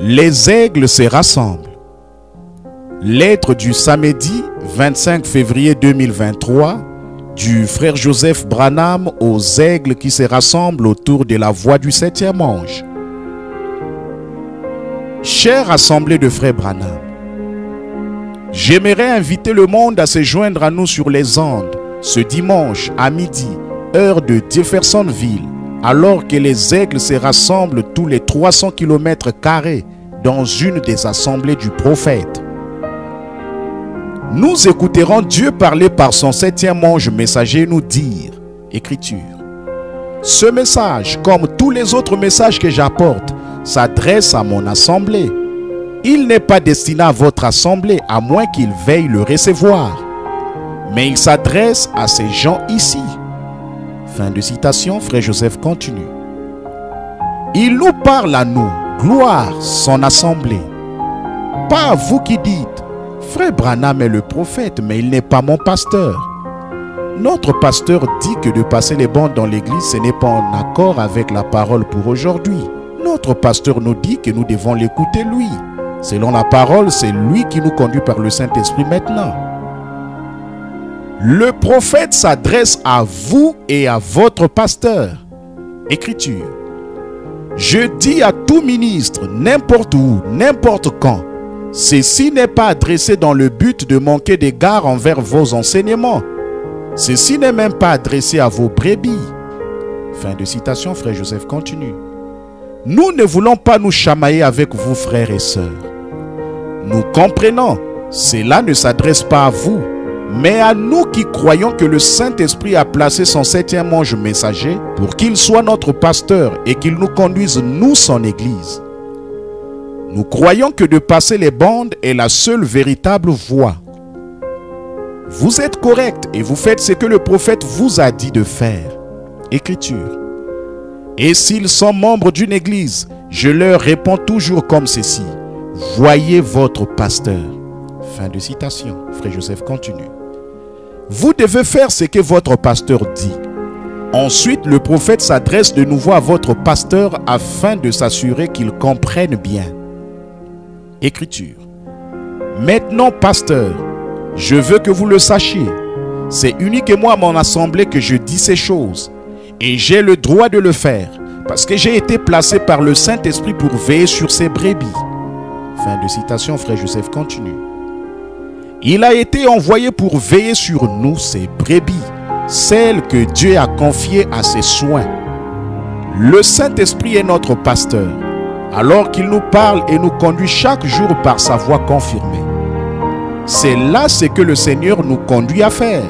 Les aigles se rassemblent. Lettre du samedi 25 février 2023 du frère Joseph Branham aux aigles qui se rassemblent autour de la voix du septième ange. Chère assemblée de frères Branham, j'aimerais inviter le monde à se joindre à nous sur les ondes ce dimanche à midi, heure de Jeffersonville, alors que les aigles se rassemblent tous les 300 km² dans une des assemblées du prophète. Nous écouterons Dieu parler par son septième ange messager nous dire, Écriture, ce message, comme tous les autres messages que j'apporte, s'adresse à mon assemblée. Il n'est pas destiné à votre assemblée, à moins qu'il veuille le recevoir. Mais il s'adresse à ces gens ici. Fin de citation, frère Joseph continue. Il nous parle à nous, gloire, son assemblée. Pas à vous qui dites, frère Branham est le prophète, mais il n'est pas mon pasteur. Notre pasteur dit que de passer les bandes dans l'église, ce n'est pas en accord avec la parole pour aujourd'hui. Notre pasteur nous dit que nous devons l'écouter lui. Selon la parole, c'est lui qui nous conduit par le Saint-Esprit maintenant. Le prophète s'adresse à vous et à votre pasteur. Écriture. Je dis à tout ministre, n'importe où, n'importe quand, ceci n'est pas adressé dans le but de manquer d'égard envers vos enseignements. Ceci n'est même pas adressé à vos brebis. Fin de citation, frère Joseph continue. Nous ne voulons pas nous chamailler avec vous, frères et sœurs. Nous comprenons, cela ne s'adresse pas à vous, mais à nous qui croyons que le Saint-Esprit a placé son septième ange messager pour qu'il soit notre pasteur et qu'il nous conduise, nous, son Église. Nous croyons que de passer les bandes est la seule véritable voie. Vous êtes correct et vous faites ce que le prophète vous a dit de faire. Écriture. Et s'ils sont membres d'une église, je leur réponds toujours comme ceci. Voyez votre pasteur. Fin de citation. Frère Joseph continue. Vous devez faire ce que votre pasteur dit. Ensuite, le prophète s'adresse de nouveau à votre pasteur afin de s'assurer qu'il comprenne bien. Écriture. Maintenant, pasteur, je veux que vous le sachiez. C'est uniquement à mon assemblée que je dis ces choses. Et j'ai le droit de le faire, parce que j'ai été placé par le Saint-Esprit pour veiller sur ses brebis. Fin de citation, frère Joseph continue. Il a été envoyé pour veiller sur nous, ses brebis, celles que Dieu a confiées à ses soins. Le Saint-Esprit est notre pasteur, alors qu'il nous parle et nous conduit chaque jour par sa voix confirmée. C'est là ce que le Seigneur nous conduit à faire.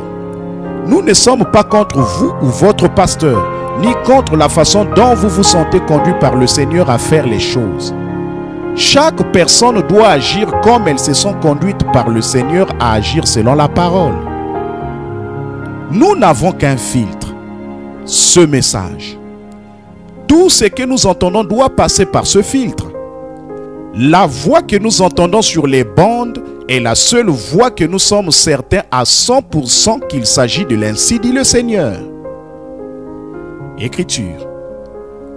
Nous ne sommes pas contre vous ou votre pasteur, ni contre la façon dont vous vous sentez conduit par le Seigneur à faire les choses. Chaque personne doit agir comme elles se sont conduites par le Seigneur à agir selon la parole. Nous n'avons qu'un filtre, ce message. Tout ce que nous entendons doit passer par ce filtre. La voix que nous entendons sur les bandes est la seule voix que nous sommes certains à 100% qu'il s'agit de l'ainsi dit le Seigneur. Écriture.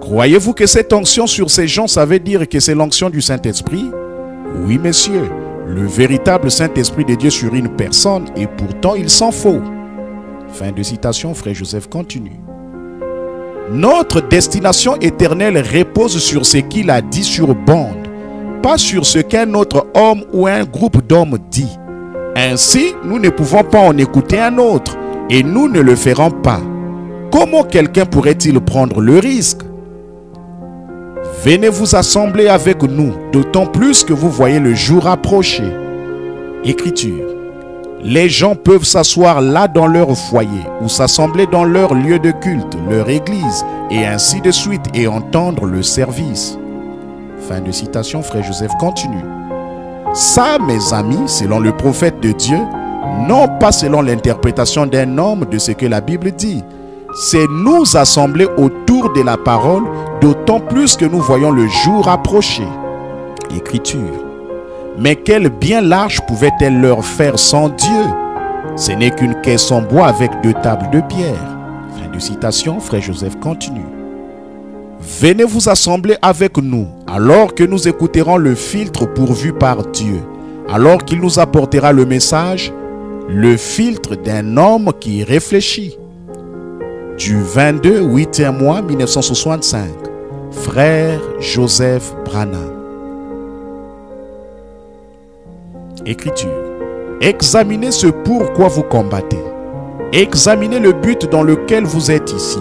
Croyez-vous que cette onction sur ces gens, ça veut dire que c'est l'onction du Saint-Esprit? Oui, messieurs, le véritable Saint-Esprit de Dieu sur une personne, et pourtant il s'en faut. Fin de citation, frère Joseph continue. Notre destination éternelle repose sur ce qu'il a dit sur bande, pas sur ce qu'un autre homme ou un groupe d'hommes dit. Ainsi, nous ne pouvons pas en écouter un autre, et nous ne le ferons pas. Comment quelqu'un pourrait-il prendre le risque? Venez vous assembler avec nous, d'autant plus que vous voyez le jour approcher. Écriture. Les gens peuvent s'asseoir là dans leur foyer, ou s'assembler dans leur lieu de culte, leur église, et ainsi de suite, et entendre le service. Fin de citation, frère Joseph continue. Ça, mes amis, selon le prophète de Dieu, non pas selon l'interprétation d'un homme de ce que la Bible dit. C'est nous assembler autour de la parole, d'autant plus que nous voyons le jour approcher. Écriture. Mais quel bien large pouvait-elle leur faire sans Dieu? Ce n'est qu'une caisse en bois avec 2 tables de pierre. Fin de citation, frère Joseph continue. Venez vous assembler avec nous alors que nous écouterons le filtre pourvu par Dieu, alors qu'il nous apportera le message, le filtre d'un homme qui réfléchit. Du 22 8e mois 1965, frère Joseph Branham. Écriture. Examinez ce pourquoi vous combattez. Examinez le but dans lequel vous êtes ici.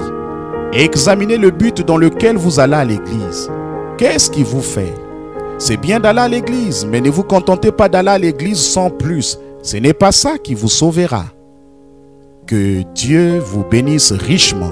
Examinez le but dans lequel vous allez à l'église. Qu'est-ce qui vous fait? C'est bien d'aller à l'église, mais ne vous contentez pas d'aller à l'église sans plus. Ce n'est pas ça qui vous sauvera. Que Dieu vous bénisse richement.